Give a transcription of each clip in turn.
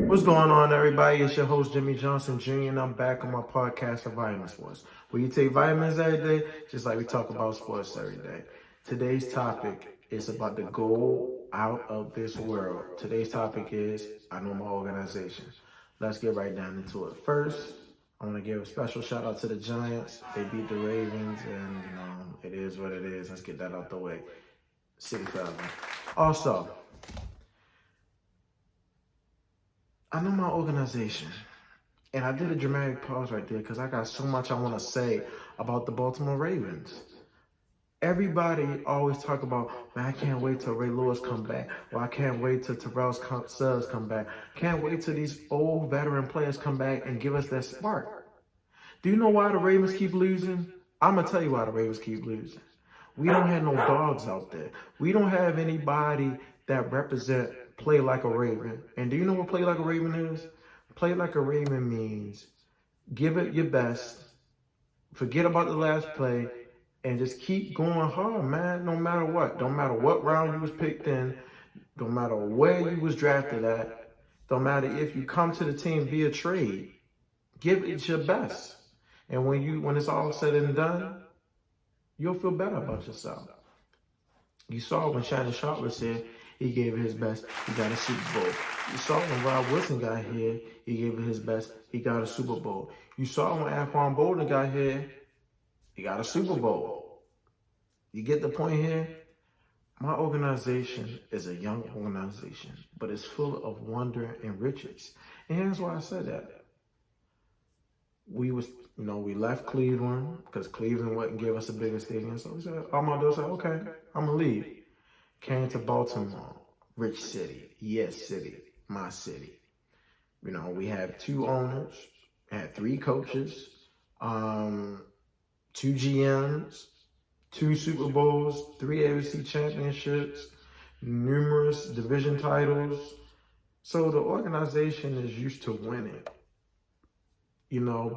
What's going on, everybody? It's your host, Jimmy Johnson Jr., and I'm back on my podcast of Vitamin Sports, where you take vitamins every day, just like we talk about sports every day. Today's topic is about the goal out of this world. Today's topic is I know my organization. Let's get right down into it. First, I want to give a special shout out to the Giants. They beat the Ravens, and it is what it is. Let's get that out the way. City forever. Also, I know my organization, and I did a dramatic pause right there because I got so much I want to say about the Baltimore Ravens. Everybody always talk about, man, I can't wait till Ray Lewis come back, or I can't wait till Terrell Suggs come back. Can't wait till these old veteran players come back and give us that spark. Do you know why the Ravens keep losing? I'm going to tell you why the Ravens keep losing. We don't have no dogs out there. We don't have anybody that represent play like a Raven. And do you know what play like a Raven is? Play like a Raven means give it your best, forget about the last play, and just keep going hard, man, no matter what. Don't matter what round you was picked in, don't matter where you was drafted at, don't matter if you come to the team via trade, give it your best. And when it's all said and done, you'll feel better about yourself. You saw when Shannon Sharpe was here, he gave it his best. He got a Super Bowl. You saw when Rob Wilson got here, he gave it his best. He got a Super Bowl. You saw when Anquan Boldin got here, he got a Super Bowl. You get the point here? My organization is a young organization, but it's full of wonder and riches. And here's why I said that. We left Cleveland because Cleveland wouldn't give us a bigger stadium. So we said, Armando said, okay, I'm going to leave. Came to Baltimore, rich city, yes city, my city. We have 2 owners, had 3 coaches, 2 GMs, 2 Super Bowls, 3 AFC championships, numerous division titles. So the organization is used to winning,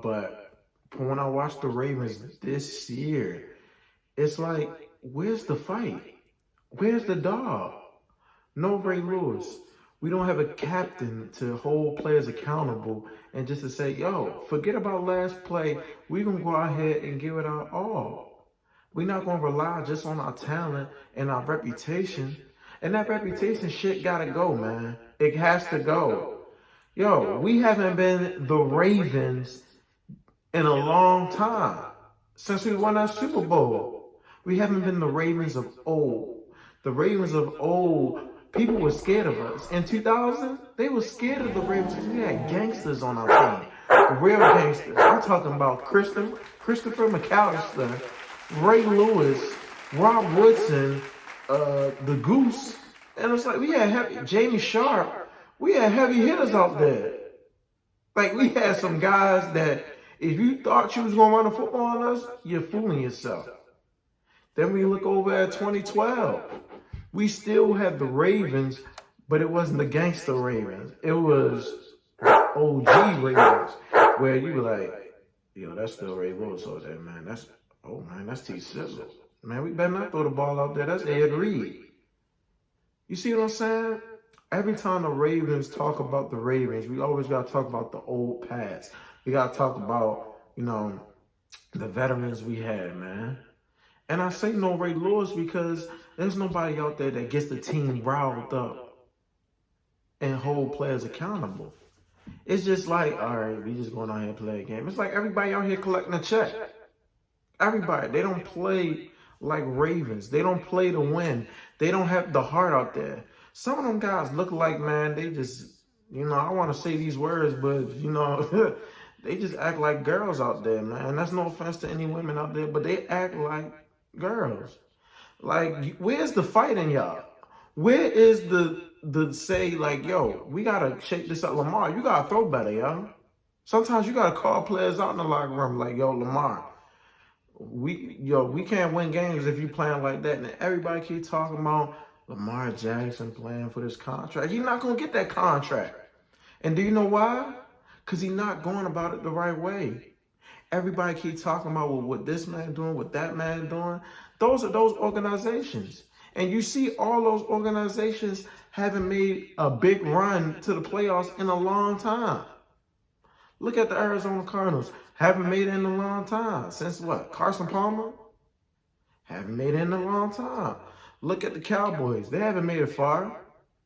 but when I watch the Ravens this year, it's like, where's the fight? Where's the dog? No Ray Lewis. We don't have a captain to hold players accountable and just to say, yo, forget about last play. We're going to go out here and give it our all. We're not going to rely just on our talent and our reputation. And that reputation shit got to go, man. It has to go. Yo, we haven't been the Ravens in a long time. Since we won our Super Bowl. We haven't been the Ravens of old. The Ravens of old, people were scared of us. In 2000, they were scared of the Ravens because we had gangsters on our team. Real gangsters. I'm talking about Christopher McAllister, Ray Lewis, Rob Woodson, the Goose. And it's like we had Jamie Sharp. We had heavy hitters out there. Like we had some guys that if you thought you was going to run a football on us, you're fooling yourself. Then we look over at 2012. We still had the Ravens, but it wasn't the gangster Ravens. It was OG Ravens, where you were like, yo, that's still Ray Lewis out there, man. That's T. Sizzle. Man, we better not throw the ball out there. That's Ed Reed. You see what I'm saying? Every time the Ravens talk about the Ravens, we always got to talk about the old past. We got to talk about, the veterans we had, man. And I say no Ray Lewis because there's nobody out there that gets the team riled up and hold players accountable. It's just like, all right, we just going out here and play a game. It's like everybody out here collecting a check. Everybody. They don't play like Ravens. They don't play to win. They don't have the heart out there. Some of them guys look like, man, they just, I want to say these words, but, they just act like girls out there, man. That's no offense to any women out there, but they act like girls. Like, where's the fight in y'all? Where is the say, like, yo, we got to shake this up. Lamar, you got to throw better, yo. Sometimes you got to call players out in the locker room like, yo, Lamar, we can't win games if you playing like that. And everybody keep talking about Lamar Jackson playing for this contract. He's not going to get that contract. And do you know why? Because he's not going about it the right way. Everybody keep talking about what this man doing, what that man doing. Those are those organizations. And you see all those organizations haven't made a big run to the playoffs in a long time. Look at the Arizona Cardinals. Haven't made it in a long time. Since what? Carson Palmer? Haven't made it in a long time. Look at the Cowboys. They haven't made it far.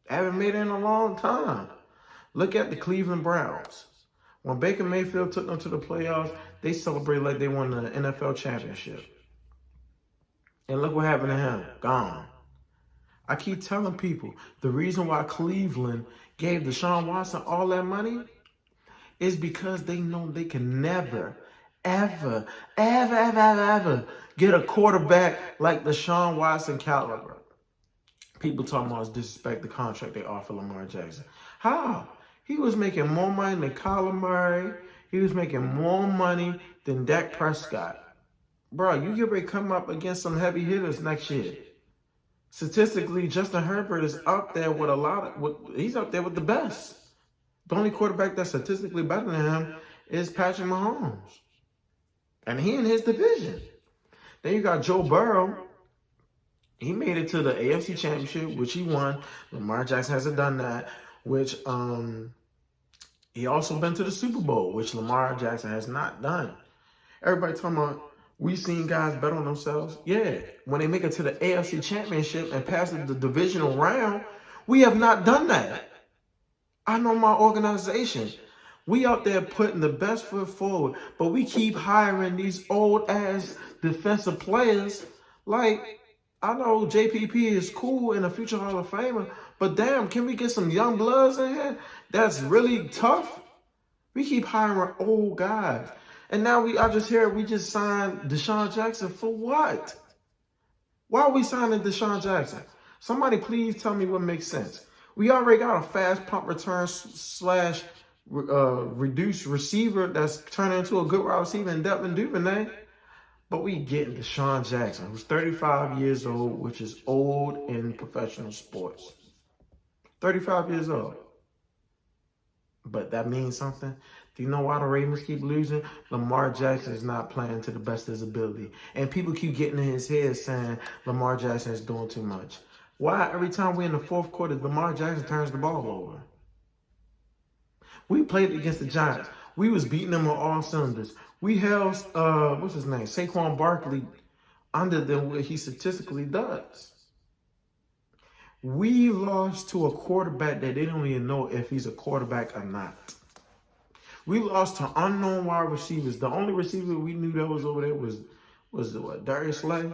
Haven't made it in a long time. Look at the Cleveland Browns. When Baker Mayfield took them to the playoffs, they celebrated like they won the NFL championship. And look what happened to him. Gone. I keep telling people, the reason why Cleveland gave Deshaun Watson all that money is because they know they can never, ever get a quarterback like Deshaun Watson caliber. People talking about disrespect the contract they offer Lamar Jackson. How? He was making more money than Kyler Murray. He was making more money than Dak Prescott. Bro, you get ready to come up against some heavy hitters next year. Statistically, Justin Herbert is up there with he's up there with the best. The only quarterback that's statistically better than him is Patrick Mahomes. And he in his division. Then you got Joe Burrow. He made it to the AFC Championship, which he won. Lamar Jackson hasn't done that, which he also been to the Super Bowl, which Lamar Jackson has not done. Everybody talking about, we seen guys bet on themselves. Yeah, when they make it to the AFC Championship and pass the divisional round, we have not done that. I know my organization. We out there putting the best foot forward, but we keep hiring these old-ass defensive players. Like, I know JPP is cool and a future Hall of Famer, but damn, can we get some young bloods in here? That's really tough. We keep hiring old guys. And now I just heard we just signed Deshaun Jackson for what? Why are we signing Deshaun Jackson? Somebody please tell me what makes sense. We already got a fast punt return / reduced receiver that's turning into a good wide receiver in Devin Duvernay. But we getting Deshaun Jackson, who's 35 years old, which is old in professional sports. 35 years old. But that means something. Do you know why the Ravens keep losing? Lamar Jackson is not playing to the best of his ability. And people keep getting in his head saying Lamar Jackson is doing too much. Why every time we're in the fourth quarter, Lamar Jackson turns the ball over? We played against the Giants. We was beating them on all cylinders. We held, what's his name? Saquon Barkley under than what he statistically does. We lost to a quarterback that they don't even know if he's a quarterback or not. We lost to unknown wide receivers. The only receiver we knew that was over there was what, Darius Slay?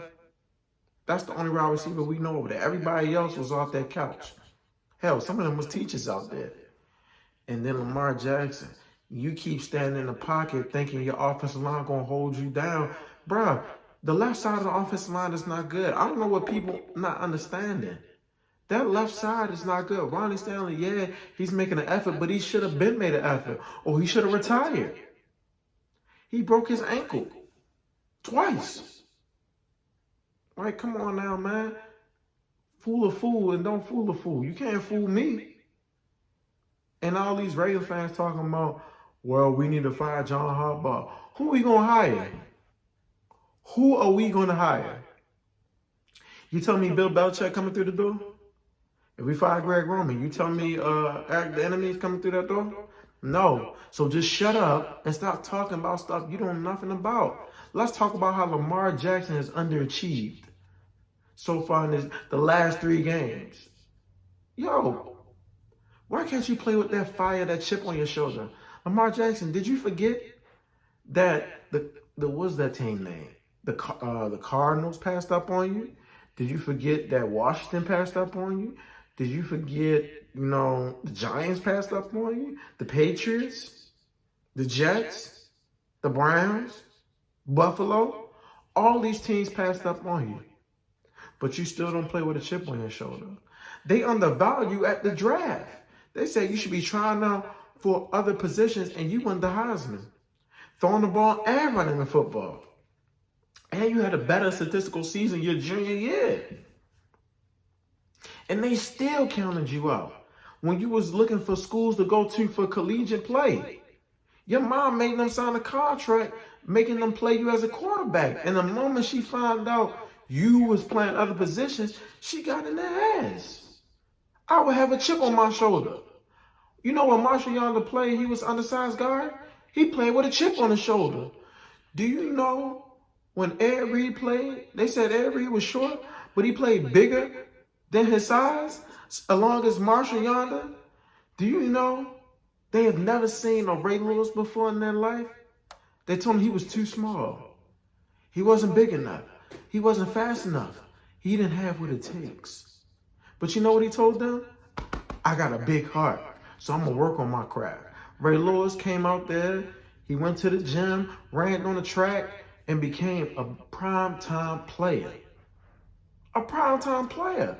That's the only wide receiver we know over there. Everybody else was off that couch. Hell, some of them was teachers out there. And then Lamar Jackson, you keep standing in the pocket thinking your offensive line going to hold you down. Bruh, the left side of the offensive line is not good. I don't know what people not understanding. That left side is not good. Ronnie Stanley, yeah, he's making an effort, but he should have been made an effort, or he should have retired. He broke his ankle twice. Like, come on now, man. Fool a fool and don't fool a fool. You can't fool me. And all these Raiders fans talking about, well, we need to fire John Harbaugh. Who are we going to hire? Who are we going to hire? You tell me Bill Belichick coming through the door? If we fire Greg Roman, you tell me Eric the Enemy is coming through that door? No. So just shut up and stop talking about stuff you don't know nothing about. Let's talk about how Lamar Jackson has underachieved so far in the last 3 games. Yo, why can't you play with that fire, that chip on your shoulder? Lamar Jackson, did you forget that what's that team name? The Cardinals passed up on you? Did you forget that Washington passed up on you? Did you forget, the Giants passed up on you? The Patriots? The Jets? The Browns? Buffalo? All these teams passed up on you. But you still don't play with a chip on your shoulder. They undervalue at the draft. They say you should be trying out for other positions, and you won the Heisman. Throwing the ball and running the football. And you had a better statistical season your junior year. And they still counted you out when you was looking for schools to go to for collegiate play. Your mom made them sign a contract making them play you as a quarterback. And the moment she found out You was playing other positions, she got in their ass. I would have a chip on my shoulder. You know when Marshall Yonder played, he was undersized guard. He played with a chip on his shoulder. Do you know when Ed Reed played, they said Ed Reed was short, but he played bigger than his size, along as Marshall Yonder? Do you know they have never seen a Ray Lewis before in their life? They told him he was too small. He wasn't big enough. He wasn't fast enough. He didn't have what it takes. But you know what he told them? I got a big heart, so I'm going to work on my craft. Ray Lewis came out there. He went to the gym, ran on the track, and became a primetime player. A primetime player.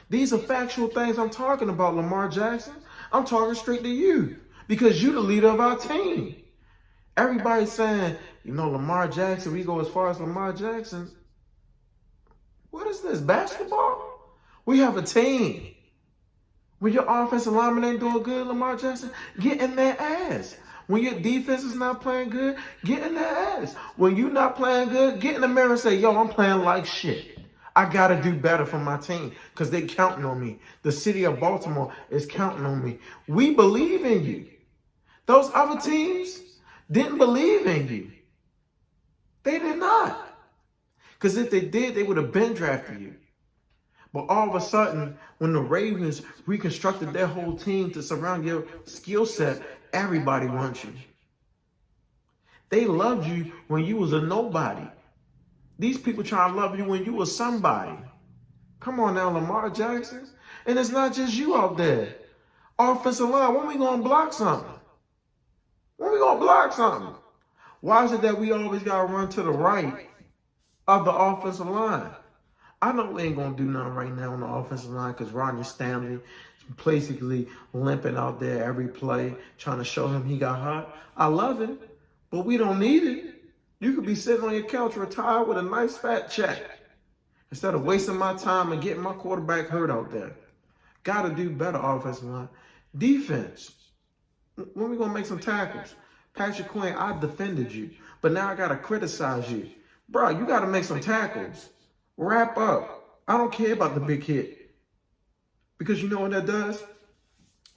These are factual things I'm talking about, Lamar Jackson. I'm talking straight to you because you're the leader of our team. Everybody's saying, you know, Lamar Jackson, we go as far as Lamar Jackson. What is this, basketball? We have a team. When your offensive lineman ain't doing good, Lamar Jackson, get in their ass. When your defense is not playing good, get in their ass. When you're not playing good, get in the mirror and say, yo, I'm playing like shit. I got to do better for my team because they counting on me. The city of Baltimore is counting on me. We believe in you. Those other teams didn't believe in you. They did not. Because if they did, they would have been drafted you. But all of a sudden, when the Ravens reconstructed their whole team to surround your skill set, everybody wants you. They loved you when you was a nobody. These people try to love you when you was somebody. Come on now, Lamar Jackson. And it's not just you out there. Offensive line, when we going to block something? When we going to block something? Why is it that we always got to run to the right of the offensive line? I know we ain't going to do nothing right now on the offensive line because Rodney Stanley is basically limping out there every play, trying to show him he got hot. I love it, but we don't need it. You could be sitting on your couch retired with a nice fat check instead of wasting my time and getting my quarterback hurt out there. Got to do better offensive line. Defense. When we going to make some tackles? Patrick Queen, I defended you, but now I got to criticize you. Bro, you got to make some tackles. Wrap up. I don't care about the big hit. Because you know what that does?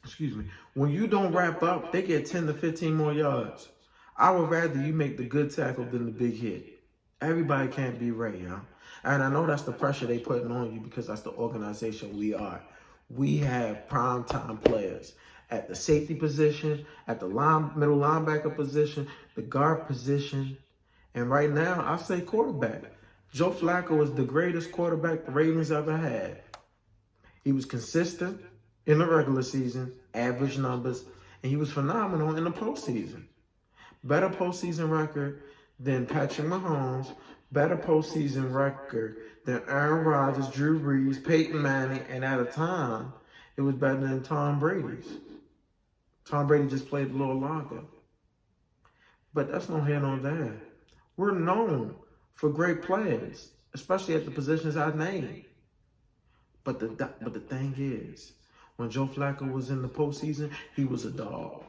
Excuse me. When you don't wrap up, they get 10 to 15 more yards. I would rather you make the good tackle than the big hit. Everybody can't be Ray, y'all. And I know that's the pressure they putting on you because that's the organization we are. We have primetime players at the safety position, at the middle linebacker position, the guard position, and right now I say quarterback. Joe Flacco is the greatest quarterback the Ravens ever had. He was consistent in the regular season, average numbers, and he was phenomenal in the postseason. Better postseason record than Patrick Mahomes, better postseason record than Aaron Rodgers, Drew Brees, Peyton Manning, and at a time, it was better than Tom Brady's. Tom Brady just played a little longer. But that's no here nor there. We're known for great players, especially at the positions I named. But the thing is, when Joe Flacco was in the postseason, he was a dog.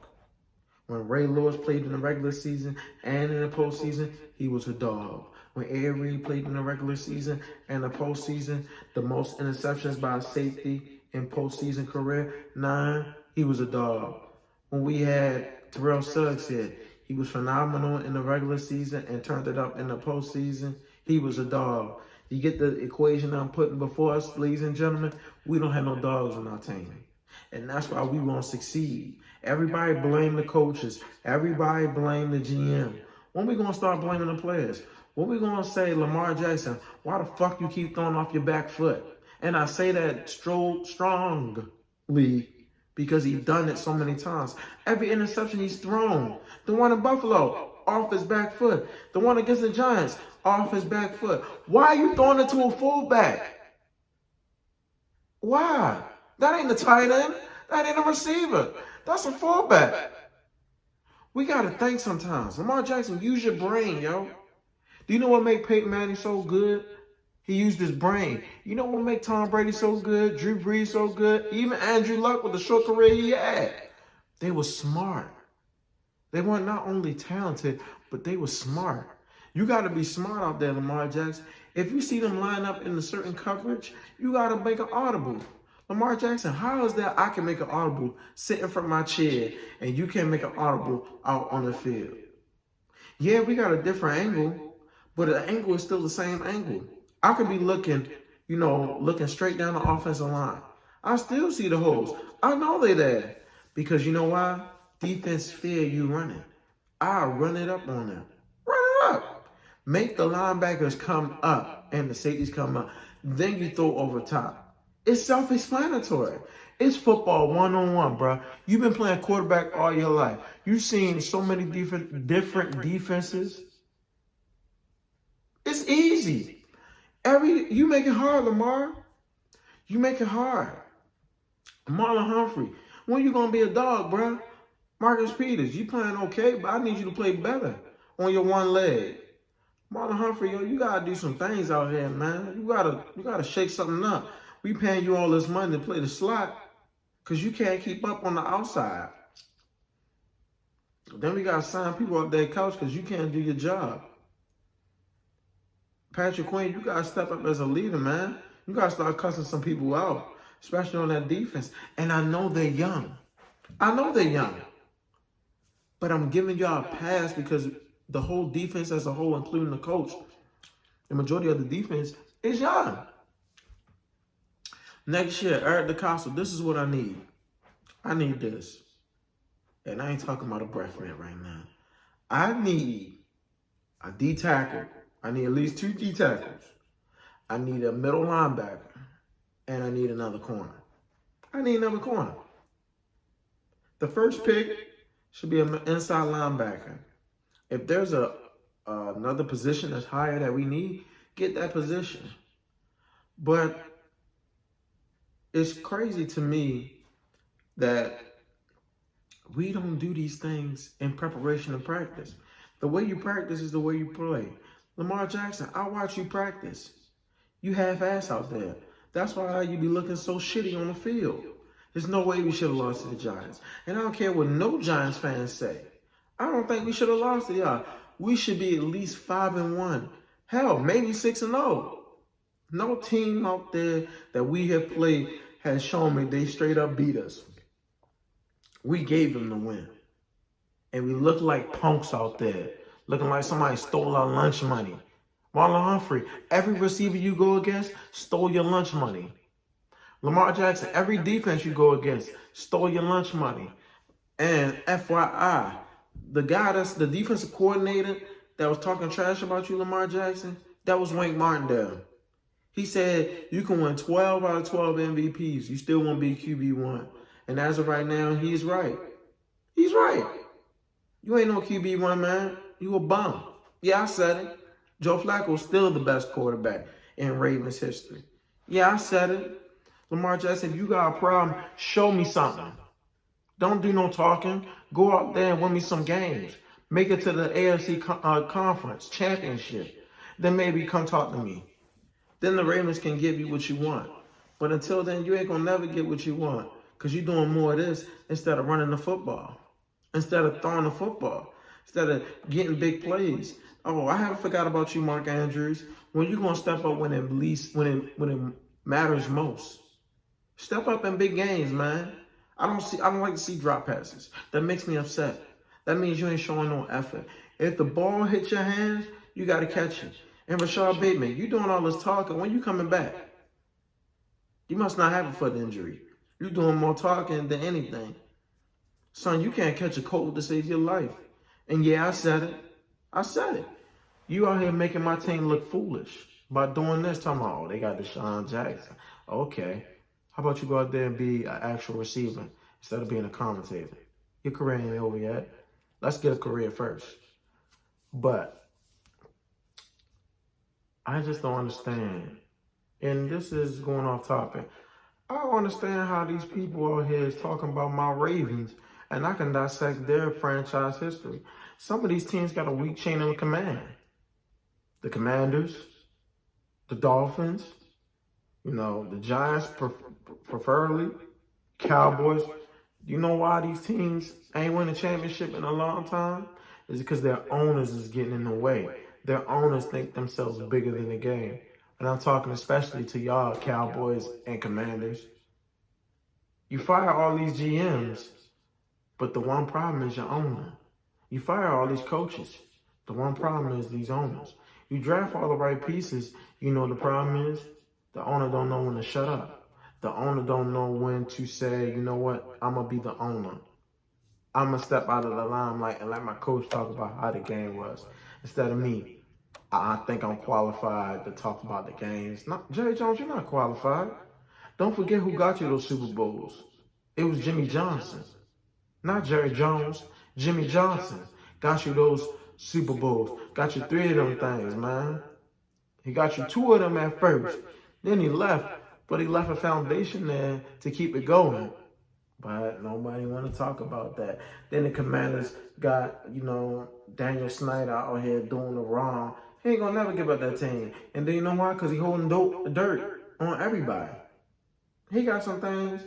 When Ray Lewis played in the regular season and in the postseason, he was a dog. When Ed Reed played in the regular season and the postseason, the most interceptions by a safety in postseason career, 9, he was a dog. When we had Terrell Suggs here, he was phenomenal in the regular season and turned it up in the postseason. He was a dog. You get the equation I'm putting before us, ladies and gentlemen? We don't have no dogs on our team. And that's why we won't succeed. Everybody blame the coaches. Everybody blame the GM. When we going to start blaming the players? When we going to say, Lamar Jackson, why the fuck you keep throwing off your back foot? And I say that strongly because he's done it so many times. Every interception he's thrown. The one in Buffalo, off his back foot. The one against the Giants, off his back foot. Why are you throwing it to a fullback? Why? That ain't the tight end. That ain't a receiver. That's a fullback. We got to think sometimes. Lamar Jackson, use your brain, yo. Do you know what made Peyton Manning so good? He used his brain. You know what made Tom Brady so good, Drew Brees so good, even Andrew Luck with the short career he had? They were smart. They weren't not only talented, but they were smart. You got to be smart out there, Lamar Jackson. If you see them line up in a certain coverage, you got to make an audible. Lamar Jackson, how is that I can make an audible sitting from my chair and you can't make an audible out on the field? Yeah, we got a different angle, but the angle is still the same angle. I could be looking, looking straight down the offensive line. I still see the holes. I know they're there. Because you know why? Defense fear you running. I'll run it up on them. Run it up. Make the linebackers come up and the safeties come up. Then you throw over top. It's self-explanatory. It's football one-on-one, bro. You've been playing quarterback all your life. You've seen so many different defenses. It's easy. You make it hard, Lamar. You make it hard. Marlon Humphrey, when you gonna be a dog, bro? Marcus Peters, you playing okay, but I need you to play better on your one leg. Marlon Humphrey, you gotta do some things out here, man. You gotta shake something up. We paying you all this money to play the slot because you can't keep up on the outside. Then we gotta sign people up that couch because you can't do your job. Patrick Queen, you gotta step up as a leader, man. You gotta start cussing some people out, especially on that defense. And I know they're young. But I'm giving y'all a pass because the whole defense as a whole, including the coach, the majority of the defense is young. Next year, Eric DeCosta, this is what I need. I need this. And I ain't talking about a breath mint right now. I need a D tackle. I need at least 2 D tackles. I need a middle linebacker. And I need another corner. The first pick should be an inside linebacker. If there's another position that's higher that we need, get that position. But it's crazy to me that we don't do these things in preparation and practice. The way you practice is the way you play. Lamar Jackson, I watch you practice. You half-ass out there. That's why you be looking so shitty on the field. There's no way we should have lost to the Giants. And I don't care what no Giants fans say. I don't think we should have lost to y'all. We should be at least 5-1. Hell, maybe 6-0. No team out there that we have played has shown me they straight up beat us. We gave them the win. And we look like punks out there. Looking like somebody stole our lunch money. Marlon Humphrey, every receiver you go against stole your lunch money. Lamar Jackson, every defense you go against stole your lunch money. And FYI, the guy that's the defensive coordinator that was talking trash about you, Lamar Jackson, that was Wink Martindale. He said you can win 12 out of 12 MVPs. You still won't be QB1. And as of right now, he's right. He's right. You ain't no QB1, man. You a bum. Yeah, I said it. Joe Flacco's still the best quarterback in Ravens history. Yeah, I said it. Lamar Jackson, if you got a problem, show me something. Don't do no talking. Go out there and win me some games. Make it to the AFC Conference Championship. Then maybe come talk to me. Then the Ravens can give you what you want. But until then, you ain't going to never get what you want because you're doing more of this instead of running the football, instead of throwing the football, instead of getting big plays. Oh, I haven't forgot about you, Mark Andrews. When you going to step up when it matters most? Step up in big games, man. I don't like to see drop passes. That makes me upset. That means you ain't showing no effort. If the ball hits your hands, you got to catch it. And Rashad Bateman, you doing all this talking. When you coming back? You must not have a foot injury. You doing more talking than anything. Son, you can't catch a cold to save your life. And yeah, I said it. You out here making my team look foolish by doing this. Talking about, oh, they got Deshaun Jackson. Okay. How about you go out there and be an actual receiver instead of being a commentator? Your career ain't over yet. Let's get a career first. But I just don't understand. And this is going off topic. I don't understand how these people out here is talking about my Ravens and I can dissect their franchise history. Some of these teams got a weak chain of command. The Commanders, the Dolphins, the Giants preferably, Cowboys. You know why these teams ain't winning a championship in a long time? It's because their owners is getting in the way. Their owners think themselves bigger than the game. And I'm talking especially to y'all Cowboys and Commanders. You fire all these GMs, but the one problem is your owner. You fire all these coaches. The one problem is these owners. You draft all the right pieces. You know the problem is? The owner don't know when to shut up. The owner don't know when to say, you know what, I'm going to be the owner. I'm going to step out of the limelight and let my coach talk about how the game was. Instead of me, I think I'm qualified to talk about the games. Jerry Jones, you're not qualified. Don't forget who got you those Super Bowls. It was Jimmy Johnson. Not Jerry Jones. Jimmy Johnson got you those Super Bowls. Got you 3 of them things, man. He got you 2 of them at first. Then he left, but he left a foundation there to keep it going. But nobody want to talk about that. Then the Commanders got, Daniel Snyder out here doing the wrong. He ain't going to never give up that team. And then you know why? Because he holding dirt on everybody. He got some things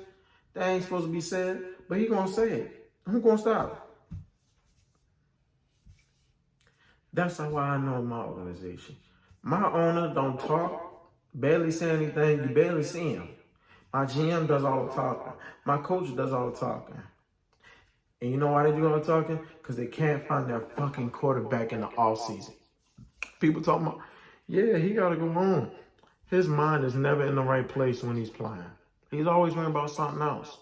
that ain't supposed to be said, but he going to say it. Who's going to stop it? That's how I know my organization. My owner don't talk, barely say anything, you barely see him. My GM does all the talking. My coach does all the talking. And you know why they do all the talking? Because they can't find their fucking quarterback in the offseason. People talking about, yeah, he got to go home. His mind is never in the right place when he's playing. He's always worrying about something else.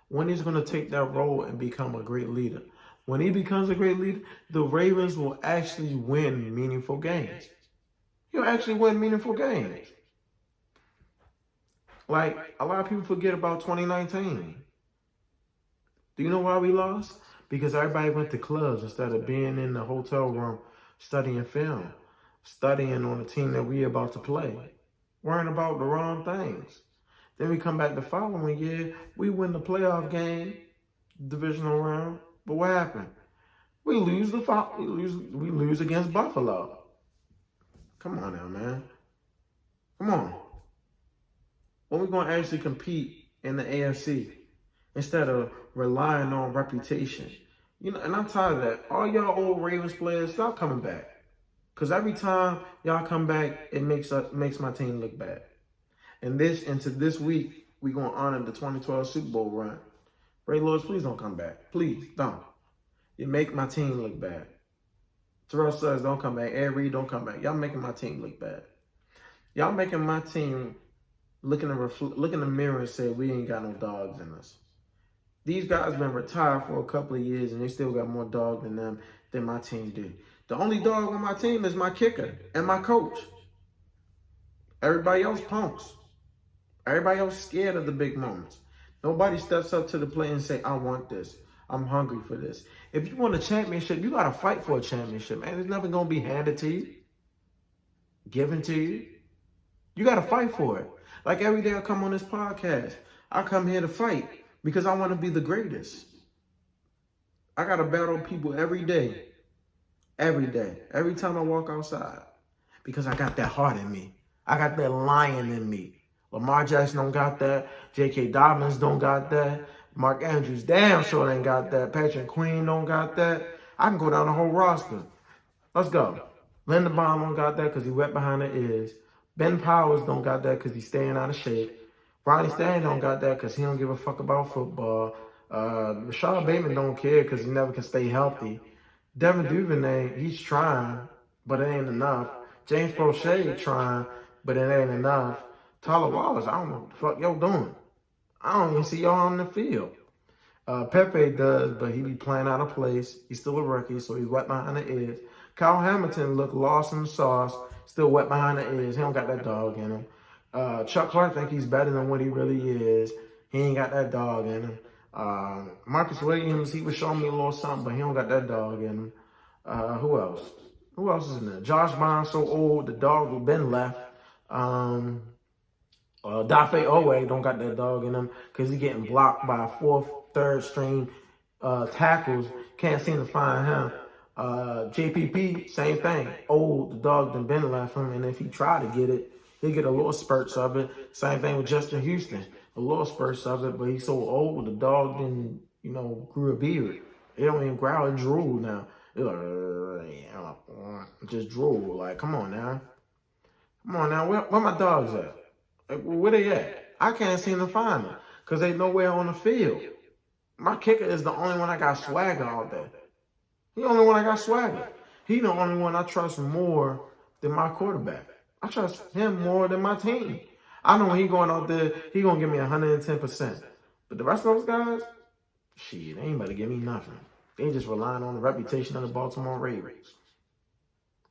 When he's going to take that role and become a great leader. When he becomes a great leader, the Ravens will actually win meaningful games. He'll actually win meaningful games. Like, a lot of people forget about 2019. Do you know why we lost? Because everybody went to clubs instead of being in the hotel room studying film, studying on the team that we about to play, worrying about the wrong things. Then we come back the following year, we win the playoff game, divisional round. But what happened? We lose against Buffalo. Come on now, man. Come on. When we going to actually compete in the AFC instead of relying on reputation? And I'm tired of that. All y'all old Ravens players, stop coming back. Because every time y'all come back, it makes my team look bad. And into this week, we're going to honor the 2012 Super Bowl run. Ray Lewis, please don't come back. Please, don't. You make my team look bad. Terrell Suggs, don't come back. Ed Reed, don't come back. Y'all making my team look bad. Y'all making my team look in the mirror and say, we ain't got no dogs in us. These guys been retired for a couple of years, and they still got more dog than my team do. The only dog on my team is my kicker and my coach. Everybody else punks. Everybody else scared of the big moments. Nobody steps up to the plate and say, I want this. I'm hungry for this. If you want a championship, you got to fight for a championship, man. There's nothing going to be handed to you, given to you. You got to fight for it. Like every day I come on this podcast, I come here to fight because I want to be the greatest. I got to battle people every day. Every day. Every time I walk outside. Because I got that heart in me. I got that lion in me. Lamar Jackson don't got that. J.K. Dobbins don't got that. Mark Andrews damn sure ain't got that. Patrick Queen don't got that. I can go down the whole roster. Let's go. Linderbaum don't got that because he wet behind the ears. Ben Powers don't got that because he's staying out of shape. Ronnie Stanley don't got that because he don't give a fuck about football. Rashad Bateman don't care because he never can stay healthy. Devin Duvernay, he's trying, but it ain't enough. James Prochet trying, but it ain't enough. Tyler Wallace, I don't know what the fuck y'all doing. I don't even see y'all on the field. Pepe does, but he be playing out of place. He's still a rookie, so he's wet behind the ears. Kyle Hamilton look lost in the sauce, still wet behind the ears. He don't got that dog in him. Chuck Clark think he's better than what he really is. He ain't got that dog in him. Marcus Williams, he was showing me a little something, but he don't got that dog in him. Who else? Who else is in there? Josh Bond, so old, the dog who been left. Dafe Owe don't got that dog in him because he's getting blocked by fourth, third string tackles. Can't seem to find him. JPP, same thing. Old, the dog done been left him, and if he try to get it, he'll get a little spurts of it. Same thing with Justin Houston. A little spurts of it, but he's so old, the dog didn't, grew a beard. It don't even growl and drool now. They're like, just drool. Like, come on now. Come on now. Where my dogs at? Like, where they at? I can't seem to find them because they nowhere on the field. My kicker is the only one I got swagger out there. He the only one I got swagger. He the only one I trust more than my quarterback. I trust him more than my team. I know when he going out there, he gonna give me 110%. But the rest of those guys, shit, they ain't about to give me nothing. They just relying on the reputation of the Baltimore Ravens.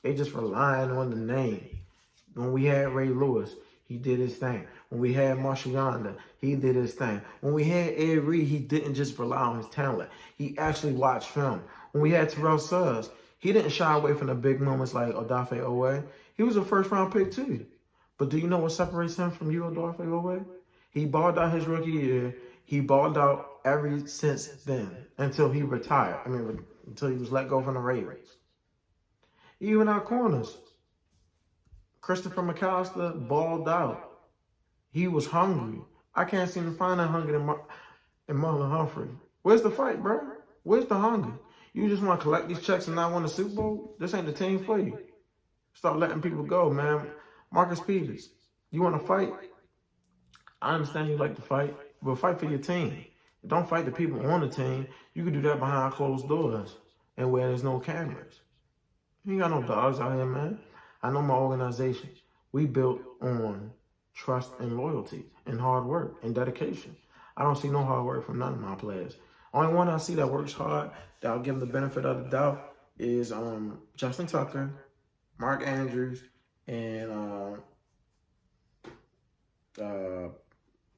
They just relying on the name. When we had Ray Lewis, he did his thing. When we had Marshall Yonder, he did his thing. When we had Ed Reed, he didn't just rely on his talent. He actually watched film. When we had Terrell Suggs, he didn't shy away from the big moments like Odafe Owe. He was a first-round pick too. But do you know what separates him from you, Odafe Owe? He balled out his rookie year. He balled out ever since then until he retired. Until he was let go from the Ravens. Even our corners. Christopher McAllister balled out. He was hungry. I can't seem to find that hunger in Marlon Humphrey. Where's the fight, bro? Where's the hunger? You just want to collect these checks and not win the Super Bowl? This ain't the team for you. Start letting people go, man. Marcus Peters, you want to fight? I understand you like to fight, but fight for your team. Don't fight the people on the team. You can do that behind closed doors and where there's no cameras. You ain't got no dogs out here, man. I know my organization. We built on trust and loyalty and hard work and dedication. I don't see no hard work from none of my players. Only one I see that works hard, that I'll give him the benefit of the doubt, is Justin Tucker, Mark Andrews, and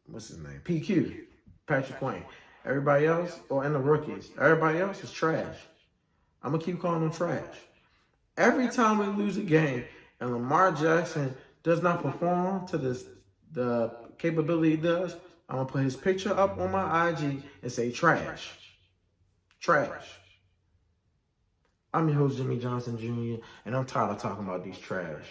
what's his name? PQ, Patrick Queen. Everybody else, and the rookies, everybody else is trash. I'm going to keep calling them trash. Every time we lose a game and Lamar Jackson does not perform to the capability he does, I'm going to put his picture up on my IG and say trash. Trash. I'm your host, Jimmy Johnson Jr., and I'm tired of talking about these trash.